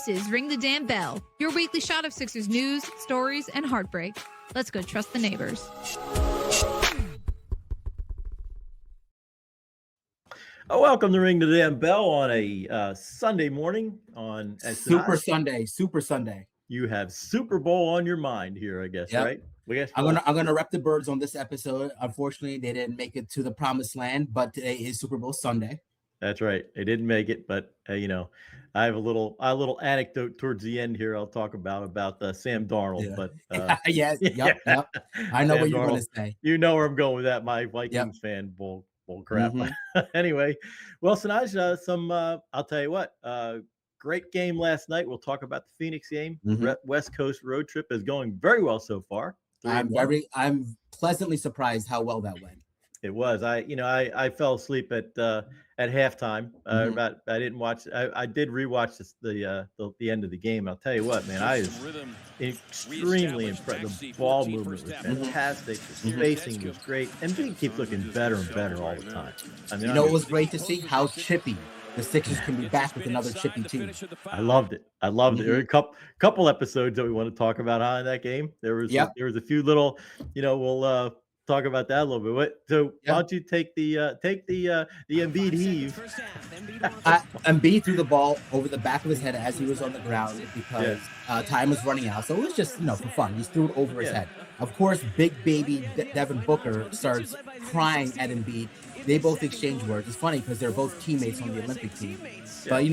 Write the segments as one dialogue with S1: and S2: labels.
S1: This is Ring the Damn Bell, your weekly shot of Sixers news, stories, and heartbreak. Let's go trust the neighbors.
S2: Welcome to Ring the Damn Bell on a Sunday morning on
S3: Super Sunday.
S2: You have Super Bowl on your mind here, I guess,
S3: Yep.
S2: right?
S3: I'm gonna rep the Birds on this episode. Unfortunately, they didn't make it to the promised land, but today is Super Bowl Sunday.
S2: That's right. They didn't make it, but I have a little anecdote towards the end here. I'll talk about Sam Darnold,
S3: Yeah.
S2: but
S3: Yep. I know
S2: Sam
S3: what you're
S2: Darnold,
S3: going to say.
S2: You know where I'm going with that, my Vikings fan bull crap.
S3: Mm-hmm.
S2: Anyway, well, Sanaj, I'll tell you what. Great game last night. We'll talk about the Phoenix game.
S3: Mm-hmm.
S2: West Coast road trip is going very well so far.
S3: I'm pleasantly surprised how well that went.
S2: It was. I fell asleep at halftime. I didn't watch. I did rewatch the end of the game. I'll tell you what, man, I was extremely impressed. The ball movement was fantastic. The spacing was great. Embiid keeps looking better and better all the time.
S3: It was great to see how chippy the Sixers can be back with another chippy team.
S2: I loved it. There were a couple episodes that we want to talk about in that game. There was a few little, we'll talk about that a little bit. So why don't you take the Embiid heave?
S3: Embiid threw the ball over the back of his head as he was on the ground because time was running out. So it was just for fun. He threw it over his head. Of course, big baby Devin Booker starts crying at Embiid. They both exchange words. It's funny because they're both teammates on the Olympic team. But,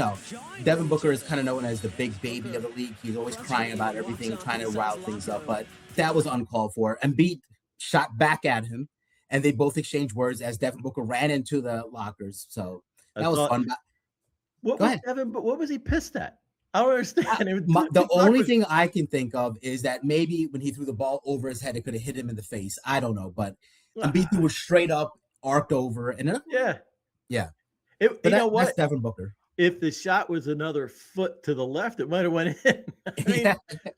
S3: Devin Booker is kind of known as the big baby of the league. He's always crying about everything, trying to rile things up. But that was uncalled for. Embiid shot back at him, and they both exchanged words as Devin Booker ran into the lockers. So that was fun.
S2: What was he pissed at? I don't understand.
S3: The only thing I can think of is that maybe when he threw the ball over his head, it could have hit him in the face. I don't know. But Embiid threw it straight up, arced over, and that's Devin Booker.
S2: If the shot was another foot to the left, it might have went in.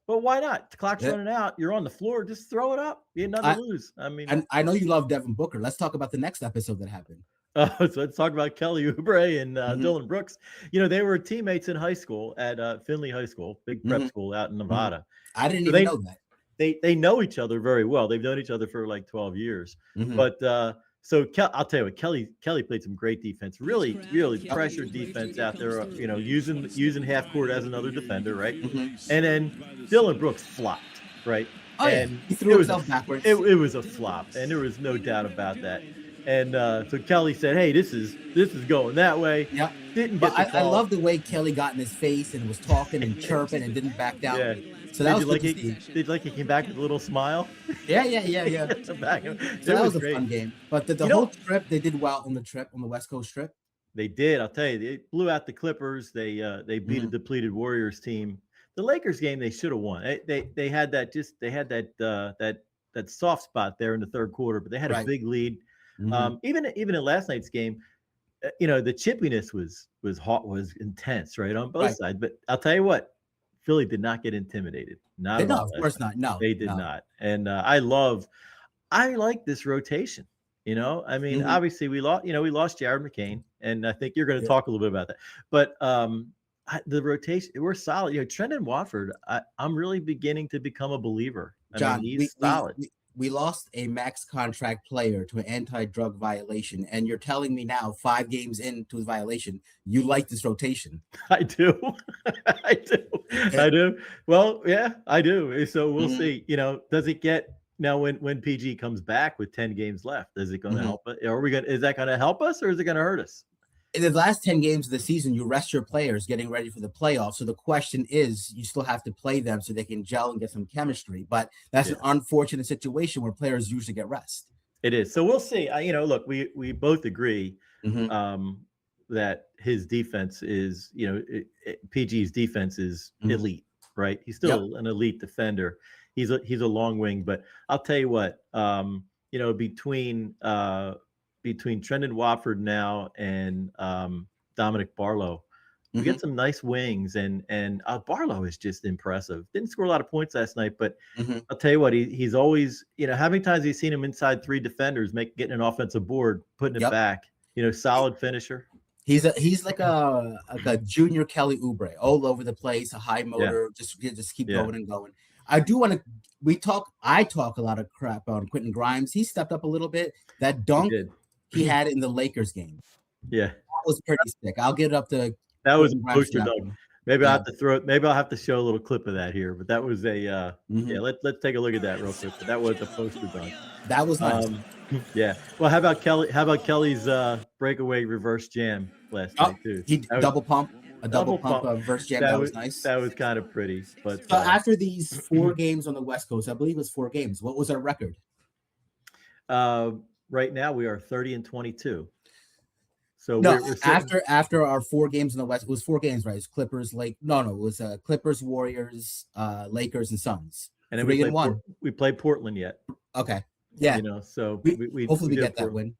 S2: But why not? The clock's running out. You're on the floor. Just throw it up. You had nothing to lose.
S3: And I know you love Devin Booker. Let's talk about the next episode that happened.
S2: So let's talk about Kelly Oubre and Dillon Brooks. They were teammates in high school at Findlay High School, big prep school out in Nevada.
S3: I didn't even know that.
S2: They know each other very well. They've known each other for like 12 years. But so I'll tell you what, Kelly played some great defense, really pressured defense out there, using half court as another defender, right? And then Dillon Brooks flopped, right? And
S3: he threw himself backwards.
S2: It was a flop, and there was no doubt about that. And so Kelly said, "Hey, this is going that way."
S3: Yeah,
S2: didn't get the call.
S3: I love the way Kelly got in his face and was talking and chirping and didn't back down. Yeah. So that was good to see.
S2: Did he came back with a little smile?
S3: Yeah.
S2: So that
S3: was a fun game. But the whole trip, they did well on the West Coast trip.
S2: They did. I'll tell you, they blew out the Clippers. They beat a depleted Warriors team. The Lakers game, they should have won. They had that soft spot there in the third quarter, but they had a big lead. Even in last night's game, the chippiness was intense, right, on both sides. But I'll tell you what, Philly did not get intimidated.
S3: Of course not. No,
S2: they did not. And I like this rotation. Obviously we lost Jared McCain, and I think you're going to talk a little bit about that. But the rotation, we're solid. Trendon Watford, I'm really beginning to become a believer.
S3: John,
S2: he's solid.
S3: We lost a max contract player to an anti-drug violation, and you're telling me now, 5 games into his violation, you like this rotation.
S2: I do. I do. Well, yeah, I do. So we'll see. Does it get now when PG comes back with 10 games left? Is it going to help us? Is that going to help us, or is it going to hurt us?
S3: In the last 10 games of the season, you rest your players getting ready for the playoffs. So the question is, you still have to play them so they can gel and get some chemistry. But that's an unfortunate situation where players usually get rest.
S2: It is. So we'll see. Look, we both agree that his defense is, PG's defense is elite, right? He's still an elite defender. He's a long wing, but I'll tell you what, between Trendon Watford now and Dominic Barlow, we get some nice wings, and Barlow is just impressive. Didn't score a lot of points last night, but I'll tell you what, he's always, how many times have you seen him inside 3 defenders getting an offensive board, putting it back, solid finisher.
S3: He's like a junior Kelly Oubre, all over the place, a high motor, just keep going and going. I do want to. I talk a lot of crap on Quentin Grimes. He stepped up a little bit. That dunk he had in the Lakers game, that was pretty sick. I'll get it up to.
S2: That was a poster dunk. Maybe I'll have to throw it. Maybe I'll have to show a little clip of that here. But that was a Let's take a look at that real quick. But that was a poster dunk.
S3: That was nice.
S2: Yeah. Well, how about Kelly's breakaway reverse jam last night too?
S3: He double pump reverse jam. That was nice.
S2: That was kind of pretty. But
S3: so after these 4 games on the West Coast, I believe it was 4 games. What was our record?
S2: Right now we are 30-22. So
S3: we're after our 4 games in the West, it was 4 games, right? It was Clippers, it was Clippers, Warriors, Lakers, and Suns.
S2: And then we played Portland yet.
S3: Okay. Yeah.
S2: So
S3: we hopefully get that win.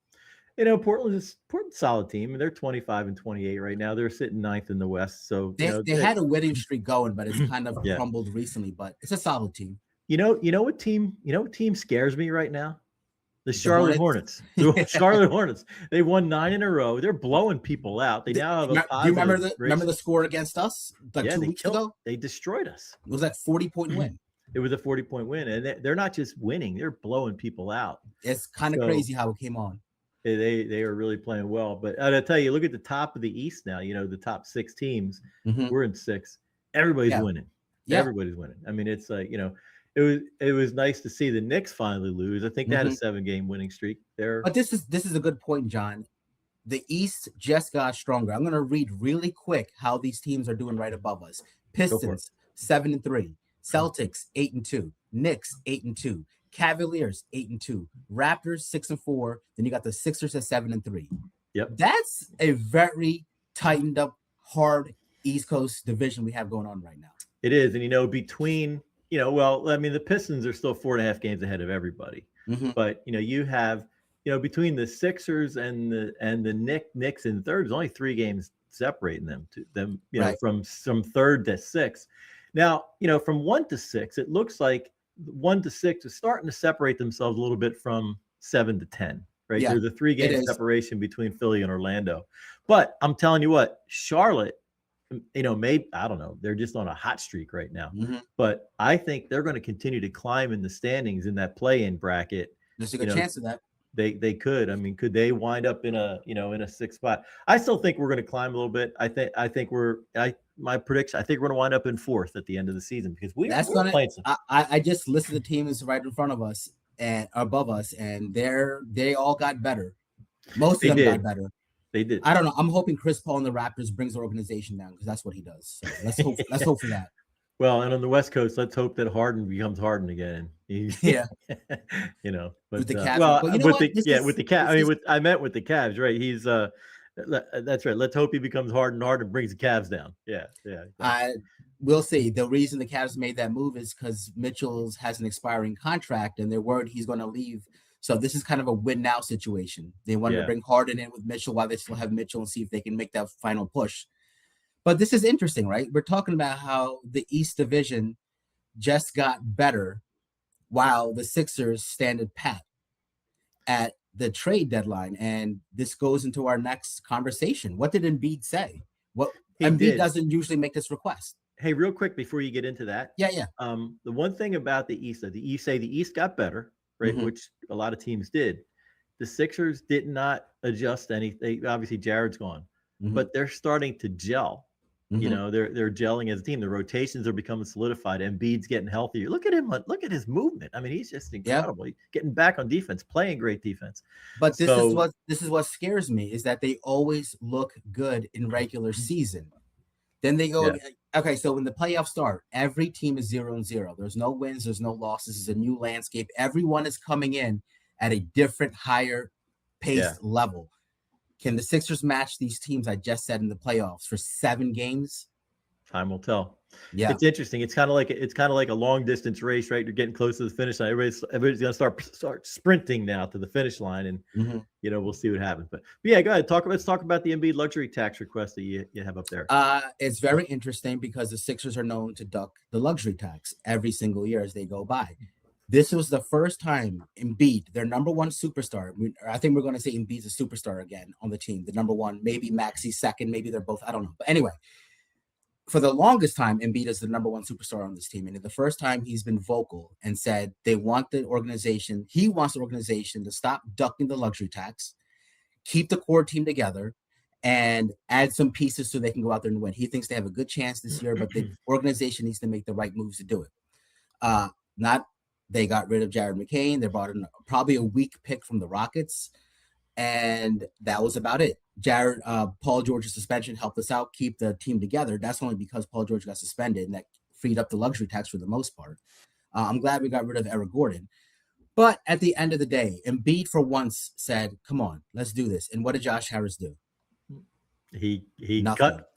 S2: Portland's a solid team, and they're 25-28 right now. They're sitting 9th in the West. So
S3: they had a winning streak going, but it's kind of crumbled recently. But it's a solid team.
S2: You know what team scares me right now? The Charlotte Hornets. The Charlotte Hornets. They won 9 in a row. They're blowing people out. They now have a
S3: do you remember the score against us 2 weeks ago?
S2: They destroyed us.
S3: It was that 40-point win.
S2: It was a 40-point win, and they're not just winning; they're blowing people out.
S3: It's kind of crazy how it came on.
S2: They are really playing well. But I'll tell you, look at the top of the East now. The top 6 teams. We're in 6. Everybody's winning. Yeah. Everybody's winning. I mean, it's like it was nice to see the Knicks finally lose. I think they had a 7-game winning streak there.
S3: But this is a good point, John. The East just got stronger. I'm going to read really quick how these teams are doing right above us. Pistons 7-3. Celtics 8-2, Knicks 8-2, Cavaliers 8-2, Raptors 6-4. Then you got the Sixers at 7-3.
S2: Yep,
S3: that's a very tightened up, hard East Coast division we have going on right now.
S2: It is, and between the Pistons are still 4.5 games ahead of everybody, but you have between the Sixers and the Knicks in third, there's only 3 games separating them from 3rd to 6th. Now, from 1 to 6, it looks like 1 to 6 is starting to separate themselves a little bit from 7 to 10, right? There's a 3-game separation between Philly and Orlando. But I'm telling you what, Charlotte, maybe, I don't know, they're just on a hot streak right now. But I think they're going to continue to climb in the standings in that play-in bracket.
S3: There's a good chance of that.
S2: They could. I mean, could they wind up in a 6th spot? I still think we're going to climb a little bit. My prediction, I think we're going to wind up in 4th at the end of the season because we're playing some.
S3: I just listed the teams right in front of us and above us, and they all got better. Most of them got better.
S2: They did.
S3: I don't know. I'm hoping Chris Paul and the Raptors brings the organization down because that's what he does. So let's hope for that.
S2: Well, and on the West Coast, let's hope that Harden becomes Harden again.
S3: Yeah.
S2: But
S3: with the Cavs.
S2: with the Cavs. I meant with the Cavs, right? He's that's right. Let's hope he becomes Harden and brings the Cavs down. Yeah.
S3: We'll see. The reason the Cavs made that move is because Mitchell has an expiring contract, and they're worried he's going to leave. So this is kind of a win now situation. They wanted to bring Harden in with Mitchell while they still have Mitchell and see if they can make that final push. But this is interesting, right? We're talking about how the East Division just got better while the Sixers stand pat at the trade deadline. And this goes into our next conversation. What did Embiid say? Embiid doesn't usually make this request.
S2: Hey, real quick before you get into that.
S3: Yeah.
S2: The one thing about the East, you say the East got better, right? Which a lot of teams did. The Sixers did not adjust anything. Obviously, Jared's gone, but they're starting to gel. They're gelling as a team. The rotations are becoming solidified. Embiid's getting healthier. Look at him. Look at his movement. I mean, he's just incredible. He's getting back on defense, playing great defense.
S3: But this is what scares me is that they always look good in regular season. Then they go, okay, so when the playoffs start, every team is 0-0. There's no wins. There's no losses. It's a new landscape. Everyone is coming in at a different, higher paced level. Can the Sixers match these teams I just said in the playoffs for 7 games?
S2: Time will tell.
S3: Yeah,
S2: it's interesting. It's kind of like a long distance race, right? You're getting close to the finish line. Everybody's going to start sprinting now to the finish line, and we'll see what happens. But yeah, go ahead. Let's talk about the Embiid luxury tax request that you have up there.
S3: It's very interesting because the Sixers are known to duck the luxury tax every single year as they go by. This was the first time Embiid, their number one superstar. I think we're going to say Embiid's a superstar again on the team. The number one, maybe Maxey's second, maybe they're both. I don't know. But anyway, for the longest time, Embiid is the number one superstar on this team. And the first time he's been vocal and said he wants the organization to stop ducking the luxury tax, keep the core team together, and add some pieces so they can go out there and win. He thinks they have a good chance this year, but the organization needs to make the right moves to do it. They got rid of Jared McCain. They brought in probably a weak pick from the Rockets, and that was about it. Paul George's suspension helped us out, keep the team together. That's only because Paul George got suspended, and that freed up the luxury tax for the most part. I'm glad we got rid of Eric Gordon. But at the end of the day, Embiid for once said, come on, let's do this. And what did Josh Harris do?
S2: He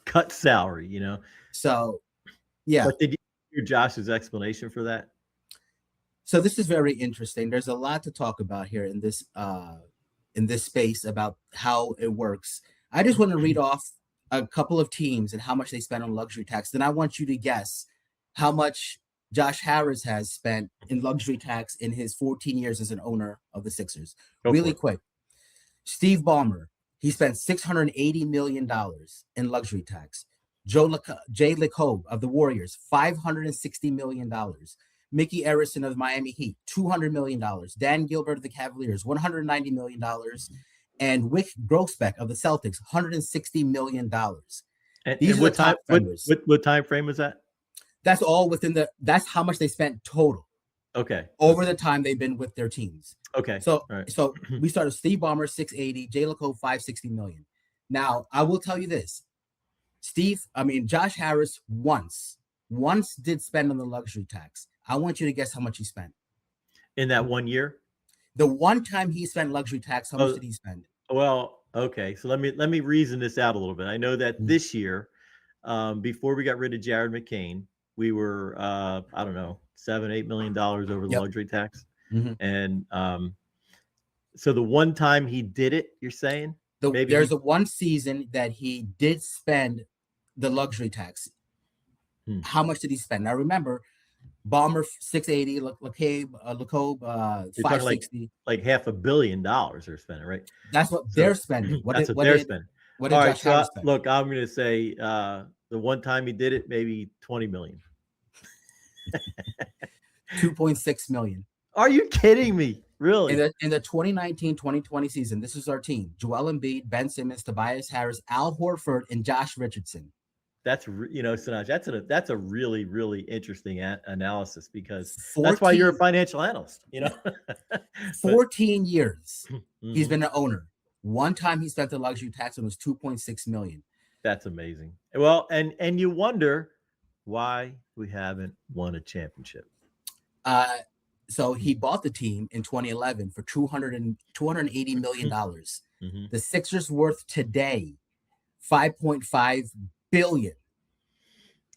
S2: cut salary, you know. So, yeah. But did you hear Josh's explanation for that?
S3: So this is very interesting. There's a lot to talk about here in this space about how it works. I just want to read off a couple of teams and how much they spend on luxury tax. Then I want you to guess how much Josh Harris has spent in luxury tax in his 14 years as an owner of the Sixers. Really quick. Steve Ballmer, he spent $680 million in luxury tax. Jay LeCobe of the Warriors, $560 million. Mickey Arison of Miami Heat, $200 million. Dan Gilbert of the Cavaliers, $190 million. And Wyc Grousbeck of the Celtics, $160 million.
S2: These are what time? What time frame was that?
S3: That's all that's how much they spent total.
S2: Okay.
S3: Over the time they've been with their teams.
S2: Okay.
S3: So we started Steve Ballmer, $680, Jay LeCobe, $560 million. Now, I will tell you this. Josh Harris once did spend on the luxury tax. I want you to guess how much he spent.
S2: In that 1 year?
S3: The one time he spent luxury tax, how much did he spend?
S2: Well, okay. So let me reason this out a little bit. I know that this year, before we got rid of Jared McCain, we were I don't know, $7-8 million over the luxury tax. And so the one time he did it, you're saying?
S3: There's a one season that he did spend the luxury tax. How much did he spend? Now remember, Ballmer $680, LeCobe $560.
S2: Like $500 million they're spending, right?
S3: That's what they're spending.
S2: What did Josh Harris spend? Look, I'm going to say the one time he did it, maybe $20 million.
S3: 2.6 million.
S2: Are you kidding me? Really?
S3: In the 2019-2020 season, this is our team: Joel Embiid, Ben Simmons, Tobias Harris, Al Horford, and Josh Richardson.
S2: That's Sanaj. That's a really, really interesting analysis because that's why you're a financial analyst.
S3: 14 years he's been an owner. One time he spent the luxury tax and was 2.6 million.
S2: That's amazing. Well, and you wonder why we haven't won a championship.
S3: So he bought the team in 2011 for $280 million. The Sixers' worth today, $5.5 billion.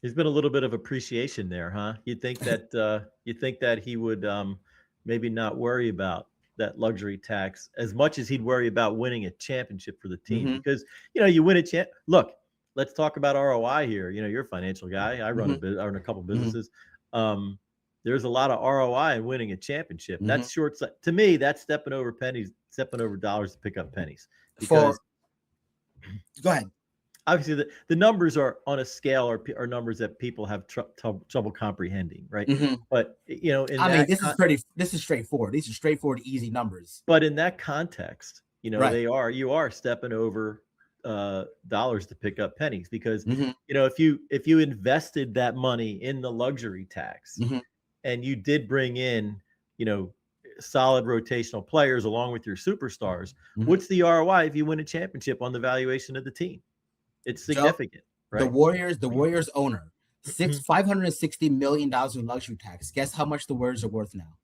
S2: There's been a little bit of appreciation there, huh? You think that he would maybe not worry about that luxury tax as much as he'd worry about winning a championship for the team because you win a Look, let's talk about ROI here. You're a financial guy. I run a couple businesses. There's a lot of ROI in winning a championship. That's short. To me, that's stepping over dollars to pick up pennies. Because
S3: go ahead.
S2: Obviously, the numbers are on a scale are numbers that people have trouble comprehending, right? But
S3: this is straightforward. These are straightforward, easy numbers.
S2: But in that context, you are stepping over dollars to pick up pennies because if you invested that money in the luxury tax and you did bring in solid rotational players along with your superstars, what's the ROI if you win a championship on the valuation of the team? It's significant, right?
S3: The Warriors owner, $560 million in luxury tax. Guess how much the Warriors are worth now?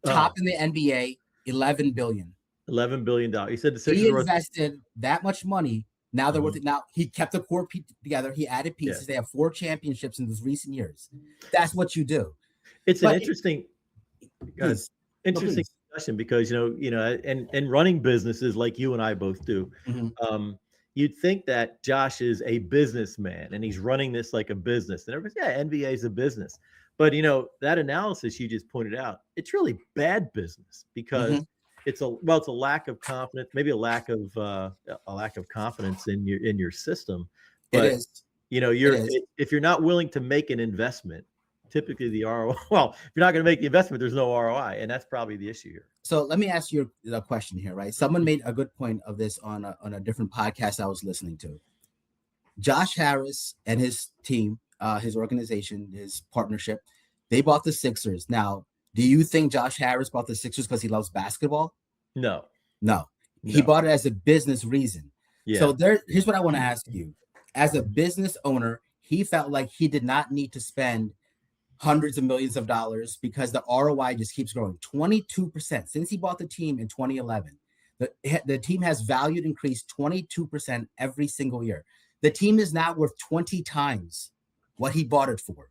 S3: Top in the NBA, $11 billion.
S2: $11 billion. You said the Sixers
S3: invested that much money. Now they're worth it. Now he kept the core together. He added pieces. They have 4 championships in those recent years. That's what you do.
S2: It's an interesting discussion because and running businesses like you and I both do. You'd think that Josh is a businessman and he's running this like a business. And everybody's, NBA is a business. But that analysis you just pointed out, it's really bad business because it's a lack of confidence, maybe a lack of confidence in your system. But
S3: It is.
S2: if you're not willing to make an investment, typically the ROI. Well, if you're not going to make the investment, there's no ROI, and that's probably the issue here.
S3: So let me ask you a question here, right? Someone made a good point of this on a different podcast I was listening to. Josh Harris and his team, his organization, his partnership, they bought the Sixers. Now, do you think Josh Harris bought the Sixers because he loves basketball?
S2: No.
S3: He bought it as a business reason.
S2: Yeah.
S3: So here's what I want to ask you. As a business owner, he felt like he did not need to spend hundreds of millions of dollars because the ROI just keeps growing. 22% since he bought the team in 2011. The team has valued increased 22% every single year. The team is now worth 20 times what he bought it for.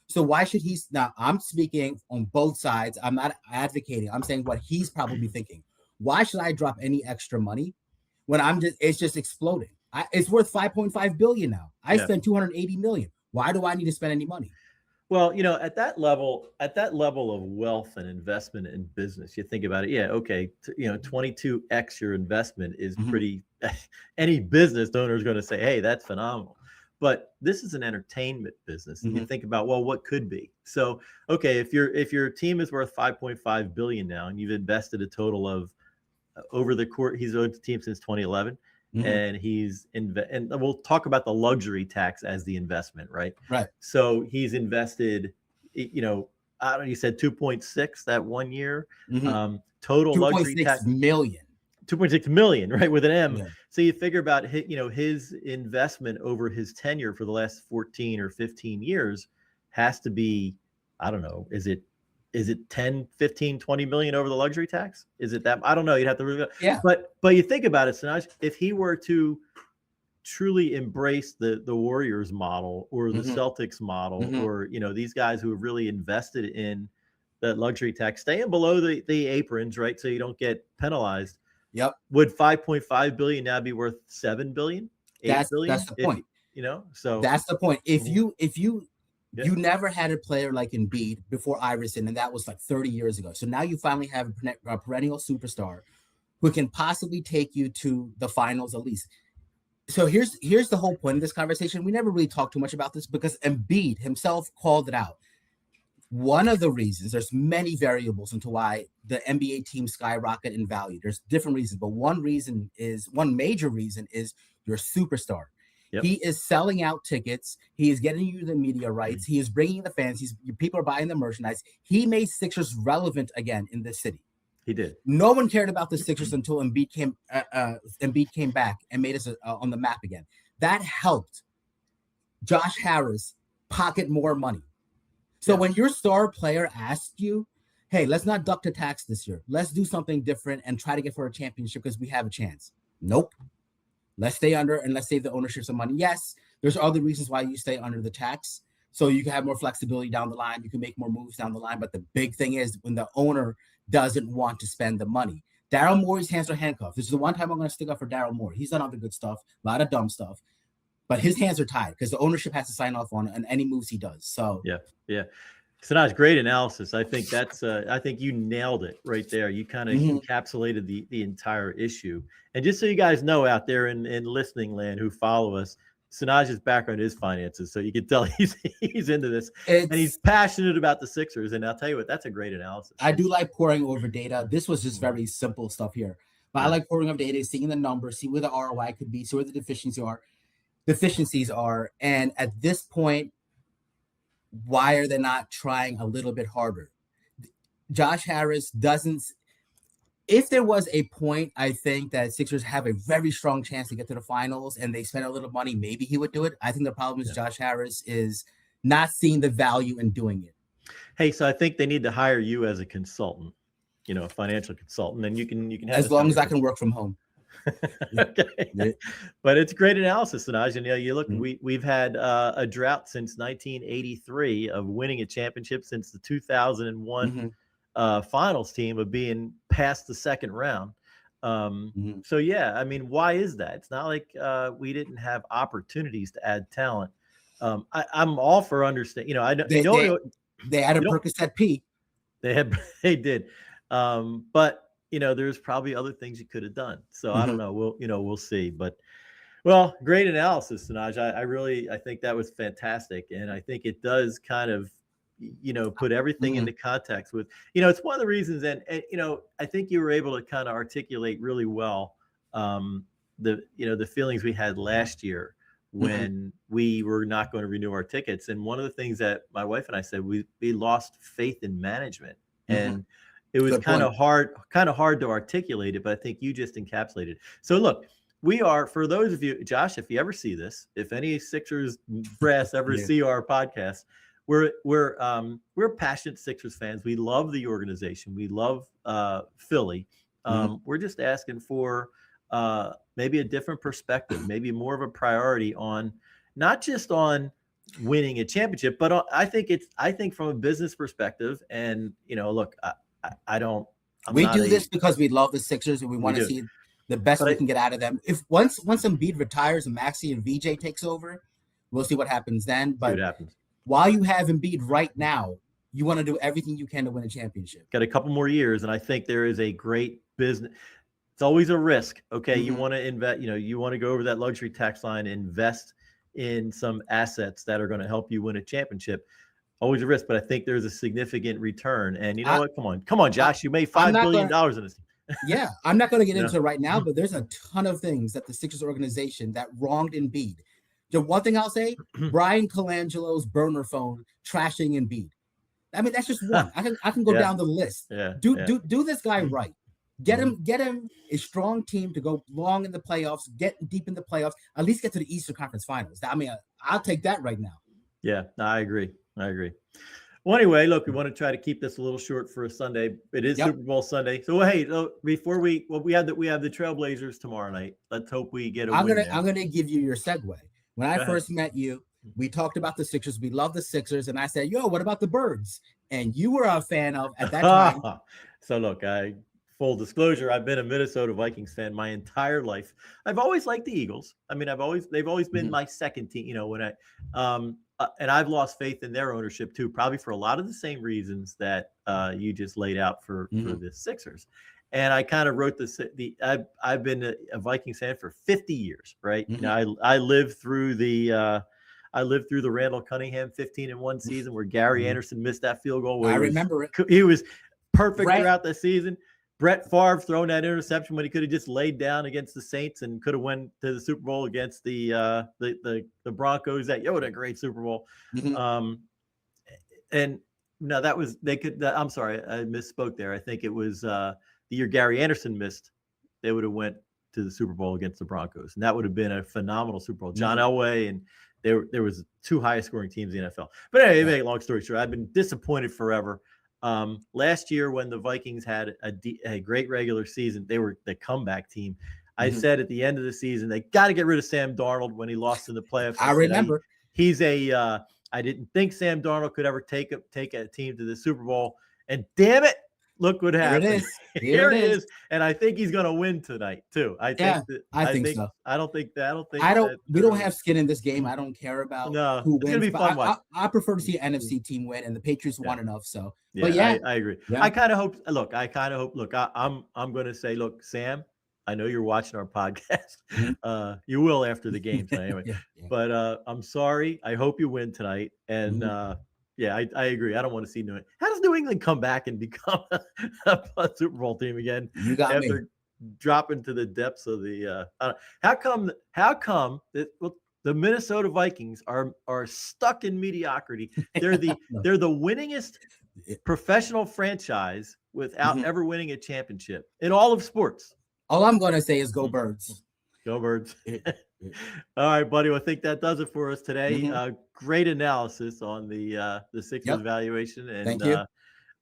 S3: So why should he? Now, I'm speaking on both sides. I'm not advocating. I'm saying what he's probably thinking. Why should I drop any extra money when it's just exploding? It's worth 5.5 billion now. I spent 280 million. Why do I need to spend any money?
S2: Well, at that level of wealth and investment in business, you think about it. Yeah, okay, 22x your investment is pretty. Any business owner is going to say, "Hey, that's phenomenal." But this is an entertainment business, and you think about, well, what could be? So, okay, if your team is worth 5.5 billion now, and you've invested a total of over the court, he's owned the team since 2011. And and we'll talk about the luxury tax as the investment, right?
S3: Right.
S2: So he's invested, I don't know, you said 2.6 that 1 year. Total luxury tax 2.6 million, right? With an M. Yeah. So you figure about his investment over his tenure for the last 14 or 15 years has to be, I don't know, is it 10, 15, 20 million over the luxury tax? Is it that? I don't know. You'd have to really.
S3: Yeah.
S2: But you think about it, Sanaj, if he were to truly embrace the Warriors model or the Celtics model, or these guys who have really invested in that luxury tax, staying below the aprons, right? So you don't get penalized.
S3: Yep.
S2: Would 5.5 billion now be worth 7 billion? 8 billion?
S3: That's the point.
S2: So
S3: that's the point. If you never had a player like Embiid before Iverson, and that was like 30 years ago. So now you finally have a perennial superstar who can possibly take you to the finals at least. So here's the whole point of this conversation. We never really talked too much about this because Embiid himself called it out. One of the reasons, there's many variables into why the NBA team skyrocket in value. There's different reasons, but one major reason is your superstar. Yep. He is selling out tickets. He is getting you the media rights. He is bringing the fans. People are buying the merchandise. He made Sixers relevant again in this city.
S2: He did.
S3: No one cared about the Sixers until Embiid came back and made us on the map again. That helped Josh Harris pocket more money. So when your star player asks you, "Hey, let's not duck the tax this year. Let's do something different and try to get for a championship because we have a chance." Nope. Let's stay under and let's save the ownership some money. Yes, there's other reasons why you stay under the tax. So you can have more flexibility down the line. You can make more moves down the line. But the big thing is when the owner doesn't want to spend the money. Daryl Morey's hands are handcuffed. This is the one time I'm going to stick up for Daryl Morey. He's done other good stuff, a lot of dumb stuff. But his hands are tied because the ownership has to sign off on any moves he does. So
S2: yeah. Sanaj, great analysis. I think I think you nailed it right there. You kind of encapsulated the entire issue. And just so you guys know out there in listening land who follow us, Sanaj's background is finances, so you can tell he's into this and he's passionate about the Sixers. And I'll tell you what, that's a great analysis.
S3: I do like poring over data. This was just very simple stuff here, but I like poring over data, seeing the numbers, see where the ROI could be, see where the deficiencies are, and at this point, why are they not trying a little bit harder? Josh Harris doesn't. If there was a point, I think that Sixers have a very strong chance to get to the finals and they spend a little money, maybe he would do it. I think the problem is Josh Harris is not seeing the value in doing it.
S2: Hey, so I think they need to hire you as a consultant, a financial consultant, and you can have
S3: as long as I can work from home.
S2: Okay. Yeah. But it's great analysis, Sanaj. And you look, we've had a drought since 1983 of winning a championship since the 2001 finals team of being past the second round. So yeah, I mean, why is that? It's not like we didn't have opportunities to add talent. I'm all for understanding.
S3: They had a Percocet P.
S2: They did. But there's probably other things you could have done. So I don't know. We'll see. But well, great analysis, Sanaj. I think that was fantastic. And I think it does kind of, put everything into context with, it's one of the reasons. And I think you were able to kind of articulate really well the feelings we had last year when we were not going to renew our tickets. And one of the things that my wife and I said, we lost faith in management. And it was kind of hard to articulate it, but I think you just encapsulated it. So look, we are, for those of you, Josh, if you ever see this, if any Sixers brass ever see our podcast, we're passionate Sixers fans. We love the organization. We love Philly. We're just asking for maybe a different perspective, maybe more of a priority on not just on winning a championship, but I think from a business perspective. And look,
S3: we do this because we love the Sixers and we want to see the best we can get out of them. If once Embiid retires and Maxey and VJ takes over, we'll see what happens then. But while you have Embiid right now, you want to do everything you can to win a championship.
S2: Got a couple more years, and I think there is a great business. It's always a risk. Okay, you want to invest. You want to go over that luxury tax line, invest in some assets that are going to help you win a championship. Always a risk, but I think there's a significant return. And you know what? Come on, Josh. You made $5 billion in this.
S3: Yeah, I'm not going to get into it right now, but there's a ton of things that the Sixers organization that wronged Embiid. The one thing I'll say, Brian Colangelo's burner phone trashing Embiid. I mean, that's just one. I can go down the list. Do this guy right. Get him a strong team to go long in the playoffs, get deep in the playoffs, at least get to the Eastern Conference Finals. I mean, I'll take that right now.
S2: Yeah, I agree. Well, anyway, look, we want to try to keep this a little short for a Sunday. It is Super Bowl Sunday. So, hey, before we have the Trailblazers tomorrow night. Let's hope we get a win.
S3: I'm gonna give you your segue. When I first met you, we talked about the Sixers. We love the Sixers, and I said, "Yo, what about the Birds?" And you were a fan of at that time.
S2: So, look, full disclosure, I've been a Minnesota Vikings fan my entire life. I've always liked the Eagles. I mean, they've always been my second team. And I've lost faith in their ownership too, probably for a lot of the same reasons that you just laid out for the Sixers. And I kind of wrote I've been a Vikings fan for 50 years, right? I lived through the Randall Cunningham 15-1 season where Gary Anderson missed that field goal.
S3: I remember it.
S2: He was perfect throughout the season. Brett Favre throwing that interception when he could have just laid down against the Saints and could have went to the Super Bowl against the Broncos. What a great Super Bowl. And no, that was I'm sorry, I misspoke there. I think it was the year Gary Anderson missed. They would have went to the Super Bowl against the Broncos, and that would have been a phenomenal Super Bowl. John Elway, and there was two highest scoring teams in the NFL. But anyway, make a long story short, I've been disappointed forever. Last year when the Vikings had a great regular season, they were the comeback team. I said at the end of the season, they got to get rid of Sam Darnold when he lost in the playoffs.
S3: I remember.
S2: I didn't think Sam Darnold could ever take a team to the Super Bowl. And damn it, look what happened. Here it is. And I think he's going to win tonight too. I think so.
S3: We don't have skin in this game. I don't care about who wins. It's going to be fun. I prefer to see an NFC team win, and the Patriots won enough. So,
S2: I agree. Yeah. I kind of hope. Look, I'm going to say, look, Sam, I know you're watching our podcast. You will after the game tonight, anyway. But I'm sorry. I hope you win tonight. And I agree. I don't want to see New England. How does New England come back and become a Super Bowl team again?
S3: You got
S2: after
S3: me.
S2: Dropping to the depths of the. How come the Minnesota Vikings are stuck in mediocrity? They're the winningest professional franchise without ever winning a championship in all of sports.
S3: All I'm going to say is go Birds.
S2: Go Birds. All right, buddy. Well, I think that does it for us today. Great analysis on the Sixers valuation. And
S3: thank you.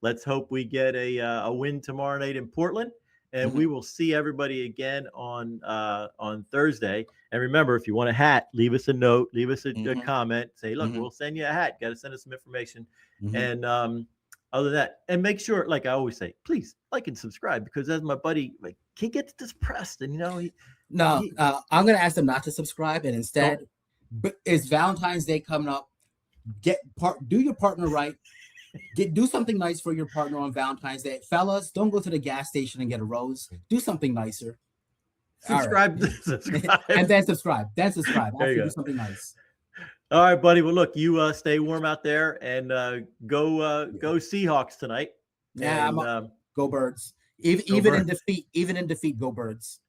S2: Let's hope we get a win tomorrow night in Portland. And we will see everybody again on Thursday. And remember, if you want a hat, leave us a note, leave us a comment. Say, look, we'll send you a hat. Got to send us some information. And other than that, and make sure, like I always say, please like and subscribe, because as my buddy, like, he gets depressed, and I'm going to ask them not to subscribe, and instead, it's Valentine's Day coming up. Do your partner right.
S3: Do something nice for your partner on Valentine's Day. Fellas, don't go to the gas station and get a rose. Do something nicer.
S2: Subscribe.
S3: Right.
S2: Subscribe.
S3: And then subscribe. Then subscribe.
S2: There you
S3: After
S2: go.
S3: do something nice.
S2: All right, buddy. Well, look, you stay warm out there and go Seahawks tonight.
S3: Yeah,
S2: and,
S3: go Birds. Even in defeat, go Birds.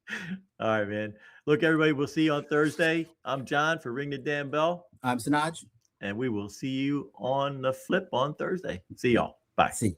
S2: All right, man. Look, everybody, we'll see you on Thursday. I'm John for Ring the Damn Bell.
S3: I'm Sanaj.
S2: And we will see you on the flip on Thursday. See y'all. Bye.
S3: See.